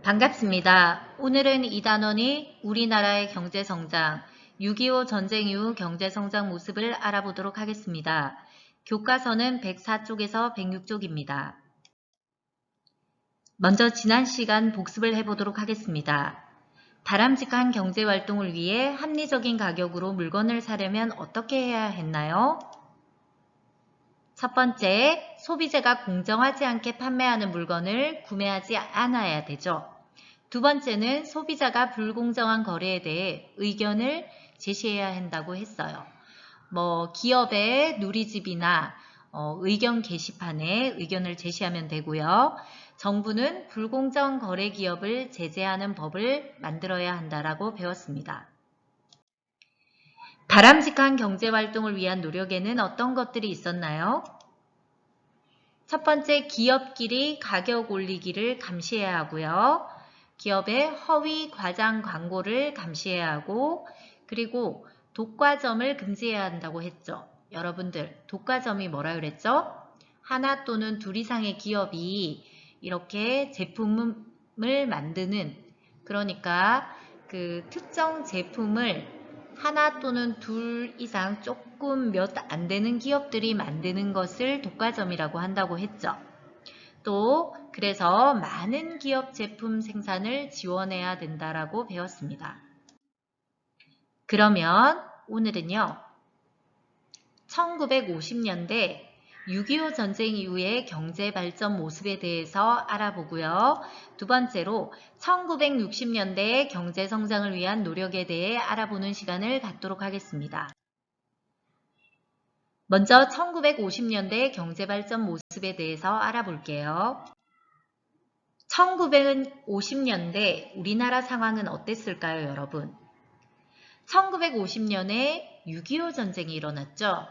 반갑습니다. 오늘은 이단원이 우리나라의 경제성장, 6.25 전쟁 이후 경제성장 모습을 알아보도록 하겠습니다. 교과서는 104쪽에서 106쪽입니다. 먼저 지난 시간 복습을 해보도록 하겠습니다. 바람직한 경제활동을 위해 합리적인 가격으로 물건을 사려면 어떻게 해야 했나요? 첫 번째, 소비자가 공정하지 않게 판매하는 물건을 구매하지 않아야 되죠. 두 번째는 소비자가 불공정한 거래에 대해 의견을 제시해야 한다고 했어요. 기업의 누리집이나 의견 게시판에 의견을 제시하면 되고요. 정부는 불공정 거래 기업을 제재하는 법을 만들어야 한다라고 배웠습니다. 바람직한 경제활동을 위한 노력에는 어떤 것들이 있었나요? 첫 번째, 기업끼리 가격 올리기를 감시해야 하고요. 기업의 허위 과장 광고를 감시해야 하고, 그리고 독과점을 금지해야 한다고 했죠. 여러분들, 독과점이 뭐라 그랬죠? 하나 또는 둘 이상의 기업이 이렇게 제품을 만드는, 그러니까 그 특정 제품을 하나 또는 둘 이상 조금 몇 안 되는 기업들이 만드는 것을 독과점이라고 한다고 했죠. 또 그래서 많은 기업 제품 생산을 지원해야 된다라고 배웠습니다. 그러면 오늘은요. 1950년대 6.25 전쟁 이후의 경제 발전 모습에 대해서 알아보고요. 두 번째로 1960년대의 경제 성장을 위한 노력에 대해 알아보는 시간을 갖도록 하겠습니다. 먼저 1950년대 경제 발전 모습에 대해서 알아볼게요. 1950년대 우리나라 상황은 어땠을까요, 여러분? 1950년에 6.25 전쟁이 일어났죠.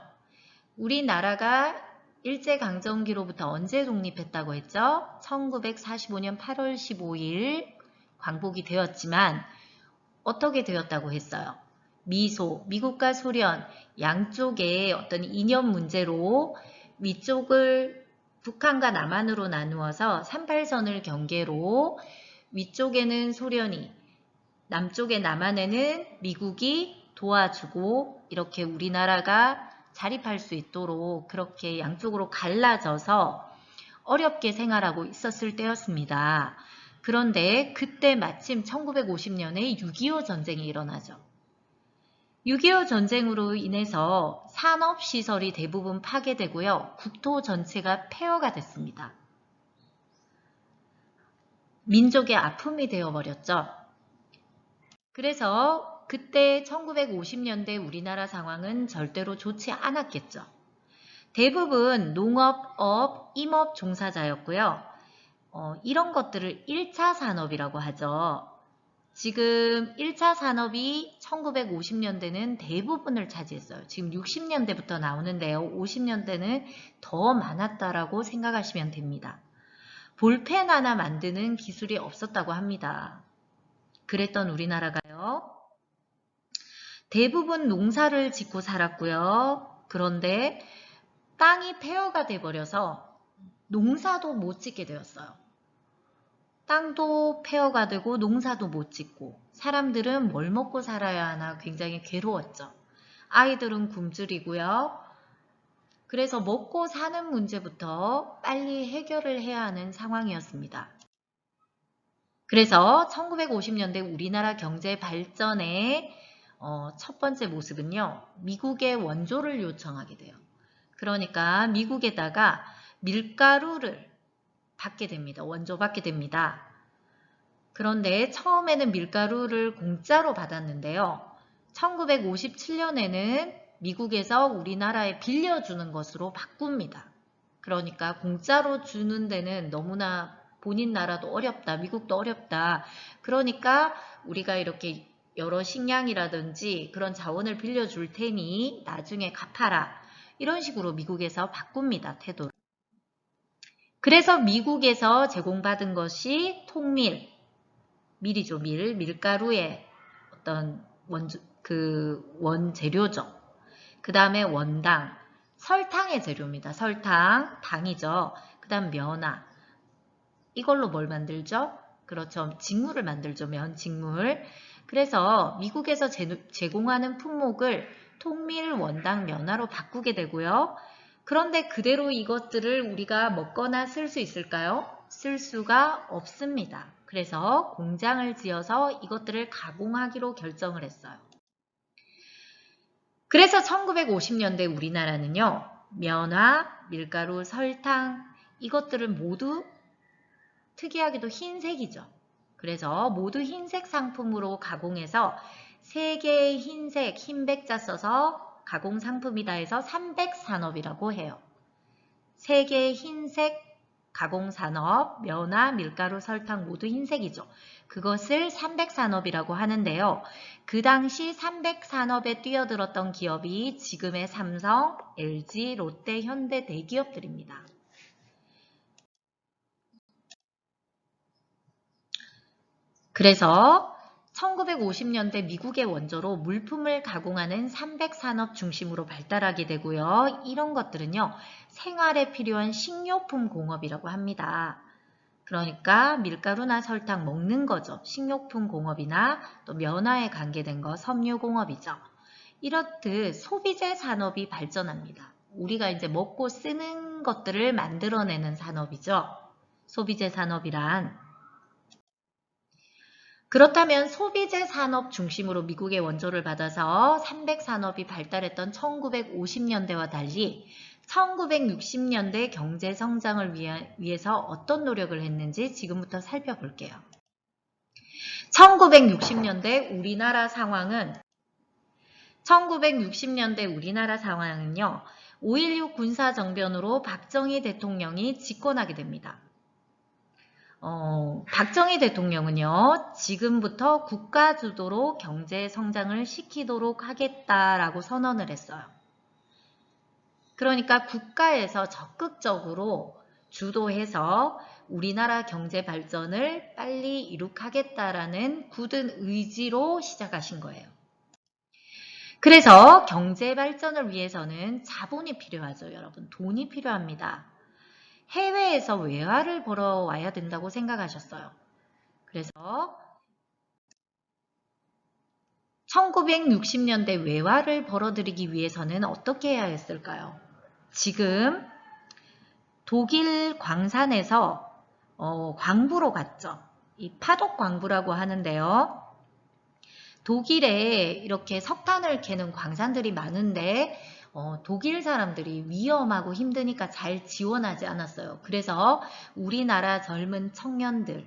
우리나라가 일제강점기로부터 언제 독립했다고 했죠? 1945년 8월 15일 광복이 되었지만 어떻게 되었다고 했어요? 미국과 소련 양쪽의 어떤 이념 문제로 위쪽을 북한과 남한으로 나누어서 38선을 경계로 위쪽에는 소련이, 남쪽의 남한에는 미국이 도와주고 이렇게 우리나라가 자립할 수 있도록 그렇게 양쪽으로 갈라져서 어렵게 생활하고 있었을 때였습니다. 그런데 그때 마침 1950년에 6.25 전쟁이 일어나죠. 6.25 전쟁으로 인해서 산업시설이 대부분 파괴되고요. 국토 전체가 폐허가 됐습니다. 민족의 아픔이 되어버렸죠. 그래서 그때 1950년대 우리나라 상황은 절대로 좋지 않았겠죠. 대부분 농업업, 임업 종사자였고요. 이런 것들을 1차 산업이라고 하죠. 지금 1차 산업이 1950년대는 대부분을 차지했어요. 지금 60년대부터 나오는데요. 50년대는 더 많았다라고 생각하시면 됩니다. 볼펜 하나 만드는 기술이 없었다고 합니다. 그랬던 우리나라가요. 대부분 농사를 짓고 살았고요. 그런데 땅이 폐허가 돼버려서 농사도 못 짓게 되었어요. 땅도 폐허가 되고 농사도 못 짓고 사람들은 뭘 먹고 살아야 하나 굉장히 괴로웠죠. 아이들은 굶주리고요. 그래서 먹고 사는 문제부터 빨리 해결을 해야 하는 상황이었습니다. 그래서 1950년대 우리나라 경제 발전의 첫 번째 모습은요. 미국의 원조를 요청하게 돼요. 그러니까 미국에다가 밀가루를 받게 됩니다. 원조 받게 됩니다. 그런데 처음에는 밀가루를 공짜로 받았는데요. 1957년에는 미국에서 우리나라에 빌려주는 것으로 바꿉니다. 그러니까 공짜로 주는 데는 너무나 본인 나라도 어렵다. 미국도 어렵다. 그러니까 우리가 이렇게 여러 식량이라든지 그런 자원을 빌려줄 테니 나중에 갚아라. 이런 식으로 미국에서 바꿉니다. 태도를. 그래서 미국에서 제공받은 것이 통밀, 밀이죠. 밀가루의 어떤 원재료죠. 그 다음에 원당, 설탕의 재료입니다. 설탕, 당이죠. 그 다음 면화. 이걸로 뭘 만들죠? 그렇죠. 직물을 만들죠. 직물. 그래서 미국에서 제공하는 품목을 통밀, 원당, 면화로 바꾸게 되고요. 그런데 그대로 이것들을 우리가 먹거나 쓸 수 있을까요? 쓸 수가 없습니다. 그래서 공장을 지어서 이것들을 가공하기로 결정을 했어요. 그래서 1950년대 우리나라는요. 면화, 밀가루, 설탕 이것들은 모두 특이하게도 흰색이죠. 그래서 모두 흰색 상품으로 가공해서 3개의 흰색, 흰백자 써서 가공 상품이다 해서 삼백산업이라고 해요. 3개의 흰색 가공산업, 면화, 밀가루, 설탕 모두 흰색이죠. 그것을 삼백산업이라고 하는데요. 그 당시 삼백산업에 뛰어들었던 기업이 지금의 삼성, LG, 롯데, 현대 대기업들입니다. 그래서 1950년대 미국의 원조로 물품을 가공하는 삼백산업 중심으로 발달하게 되고요. 이런 것들은요. 생활에 필요한 식료품 공업이라고 합니다. 그러니까 밀가루나 설탕 먹는 거죠. 식료품 공업이나 또 면화에 관계된 거 섬유공업이죠. 이렇듯 소비재 산업이 발전합니다. 우리가 이제 먹고 쓰는 것들을 만들어내는 산업이죠. 소비재 산업이란 그렇다면 소비재 산업 중심으로 미국의 원조를 받아서 삼백산업이 발달했던 1950년대와 달리 1960년대 경제 성장을 위해서 어떤 노력을 했는지 지금부터 살펴볼게요. 1960년대 우리나라 상황은요. 5.16 군사정변으로 박정희 대통령이 집권하게 됩니다. 박정희 대통령은요, 지금부터 국가 주도로 경제 성장을 시키도록 하겠다라고 선언을 했어요. 그러니까 국가에서 적극적으로 주도해서 우리나라 경제 발전을 빨리 이룩하겠다라는 굳은 의지로 시작하신 거예요. 그래서 경제 발전을 위해서는 자본이 필요하죠, 여러분. 돈이 필요합니다. 해외에서 외화를 벌어와야 된다고 생각하셨어요. 그래서 1960년대 외화를 벌어들이기 위해서는 어떻게 해야 했을까요? 지금 독일 광산에서 광부로 갔죠. 이 파독 광부라고 하는데요. 독일에 이렇게 석탄을 캐는 광산들이 많은데 독일 사람들이 위험하고 힘드니까 잘 지원하지 않았어요. 그래서 우리나라 젊은 청년들이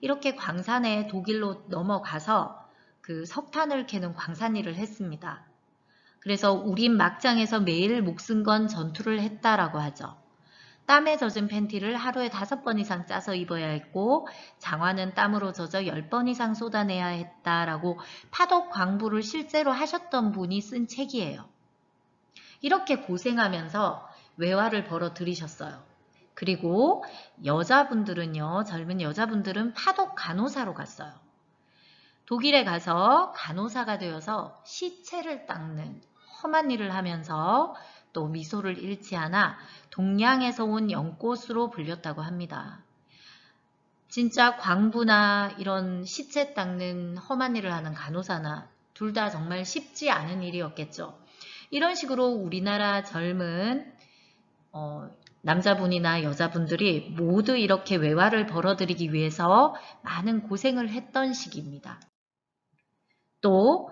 이렇게 광산에 독일로 넘어가서 그 석탄을 캐는 광산 일을 했습니다. 그래서 우린 막장에서 매일 목숨 건 전투를 했다라고 하죠. 땀에 젖은 팬티를 하루에 5번 이상 짜서 입어야 했고 장화는 땀으로 젖어 10번 이상 쏟아내야 했다라고 파독 광부를 실제로 하셨던 분이 쓴 책이에요. 이렇게 고생하면서 외화를 벌어들이셨어요. 그리고 여자분들은요, 젊은 여자분들은 파독 간호사로 갔어요. 독일에 가서 간호사가 되어서 시체를 닦는 험한 일을 하면서 또 미소를 잃지 않아 동양에서 온 연꽃으로 불렸다고 합니다. 진짜 광부나 이런 시체 닦는 험한 일을 하는 간호사나 둘 다 정말 쉽지 않은 일이었겠죠. 이런 식으로 우리나라 젊은 남자분이나 여자분들이 모두 이렇게 외화를 벌어들이기 위해서 많은 고생을 했던 시기입니다. 또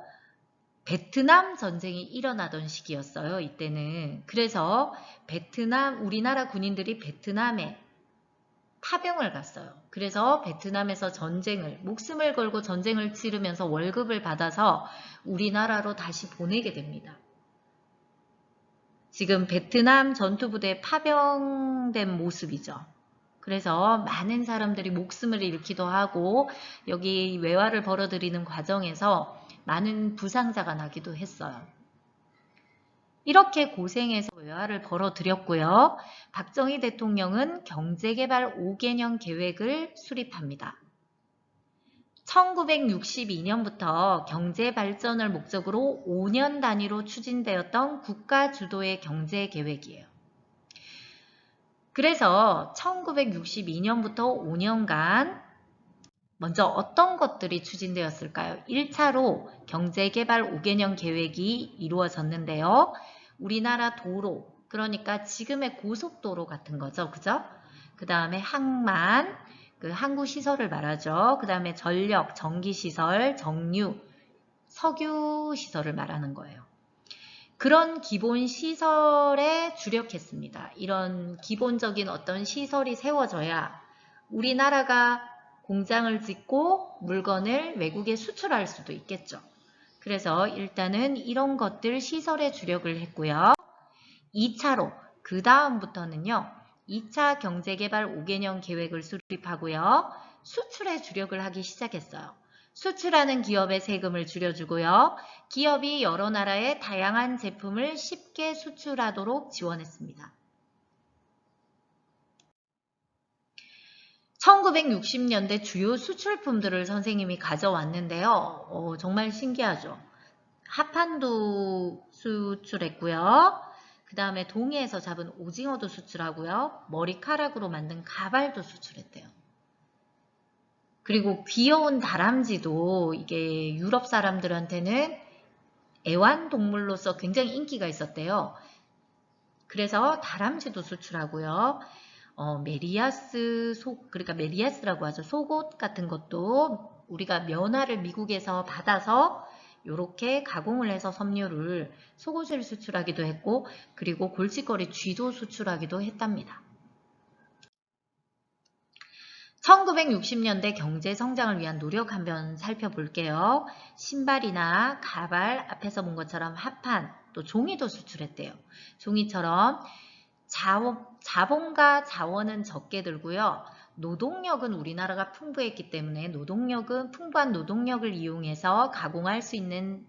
베트남 전쟁이 일어나던 시기였어요. 이때는. 그래서 우리나라 군인들이 베트남에 파병을 갔어요. 그래서 베트남에서 목숨을 걸고 전쟁을 치르면서 월급을 받아서 우리나라로 다시 보내게 됩니다. 지금 베트남 전투부대에 파병된 모습이죠. 그래서 많은 사람들이 목숨을 잃기도 하고 여기 외화를 벌어들이는 과정에서 많은 부상자가 나기도 했어요. 이렇게 고생해서 외화를 벌어들였고요. 박정희 대통령은 경제개발 5개년 계획을 수립합니다. 1962년부터 경제 발전을 목적으로 5년 단위로 추진되었던 국가 주도의 경제 계획이에요. 그래서 1962년부터 5년간 먼저 어떤 것들이 추진되었을까요? 1차로 경제개발 5개년 계획이 이루어졌는데요. 우리나라 도로, 그러니까 지금의 고속도로 같은 거죠. 그죠? 그 다음에 항만, 그 항구 시설을 말하죠. 그 다음에 전력, 전기시설, 정유, 석유 시설을 말하는 거예요. 그런 기본 시설에 주력했습니다. 이런 기본적인 어떤 시설이 세워져야 우리나라가 공장을 짓고 물건을 외국에 수출할 수도 있겠죠. 그래서 일단은 이런 것들 시설에 주력을 했고요. 2차로 그 다음부터는요. 2차 경제개발 5개년 계획을 수립하고요. 수출에 주력을 하기 시작했어요. 수출하는 기업의 세금을 줄여주고요. 기업이 여러 나라의 다양한 제품을 쉽게 수출하도록 지원했습니다. 1960년대 주요 수출품들을 선생님이 가져왔는데요. 정말 신기하죠. 합판도 수출했고요. 그 다음에 동해에서 잡은 오징어도 수출하고요. 머리카락으로 만든 가발도 수출했대요. 그리고 귀여운 다람쥐도 이게 유럽 사람들한테는 애완동물로서 굉장히 인기가 있었대요. 그래서 다람쥐도 수출하고요. 메리아스 그러니까 메리아스라고 하죠. 속옷 같은 것도 우리가 면화를 미국에서 받아서 이렇게 가공을 해서 섬유를 속옷을 수출하기도 했고, 그리고 골칫거리 쥐도 수출하기도 했답니다. 1960년대 경제 성장을 위한 노력 한번 살펴볼게요. 신발이나 가발, 앞에서 본 것처럼 합판, 또 종이도 수출했대요. 종이처럼 자본과 자원은 적게 들고요. 노동력은 우리나라가 풍부했기 때문에 풍부한 노동력을 이용해서 가공할 수 있는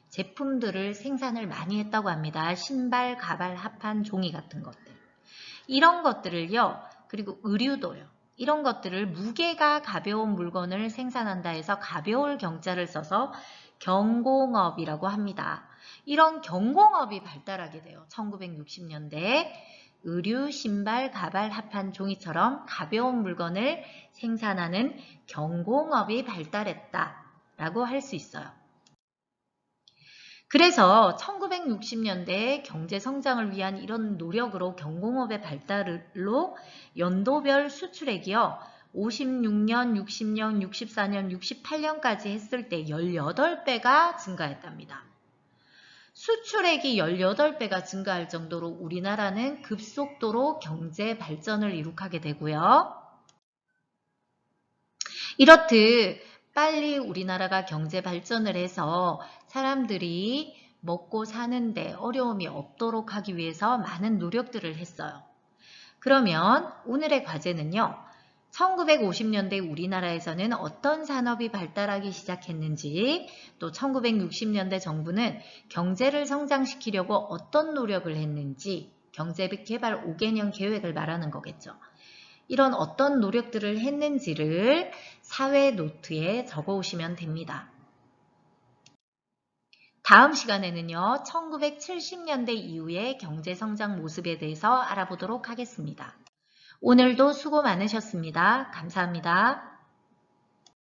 제품들을 생산을 많이 했다고 합니다. 신발, 가발, 합판, 종이 같은 것들. 이런 것들을요. 그리고 의류도요. 이런 것들을 무게가 가벼운 물건을 생산한다 해서 가벼울 경자를 써서 경공업이라고 합니다. 이런 경공업이 발달하게 돼요. 1960년대에 의류, 신발, 가발, 합판, 종이처럼 가벼운 물건을 생산하는 경공업이 발달했다라고 할 수 있어요. 그래서 1960년대 경제 성장을 위한 이런 노력으로 경공업의 발달로 연도별 수출액이요. 56년, 60년, 64년, 68년까지 했을 때 18배가 증가했답니다. 수출액이 18배가 증가할 정도로 우리나라는 급속도로 경제 발전을 이룩하게 되고요. 이렇듯 빨리 우리나라가 경제 발전을 해서 사람들이 먹고 사는데 어려움이 없도록 하기 위해서 많은 노력들을 했어요. 그러면 오늘의 과제는요. 1950년대 우리나라에서는 어떤 산업이 발달하기 시작했는지, 또 1960년대 정부는 경제를 성장시키려고 어떤 노력을 했는지, 경제개발 5개년 계획을 말하는 거겠죠. 이런 어떤 노력들을 했는지를 사회 노트에 적어 오시면 됩니다. 다음 시간에는요, 1970년대 이후의 경제 성장 모습에 대해서 알아보도록 하겠습니다. 오늘도 수고 많으셨습니다. 감사합니다.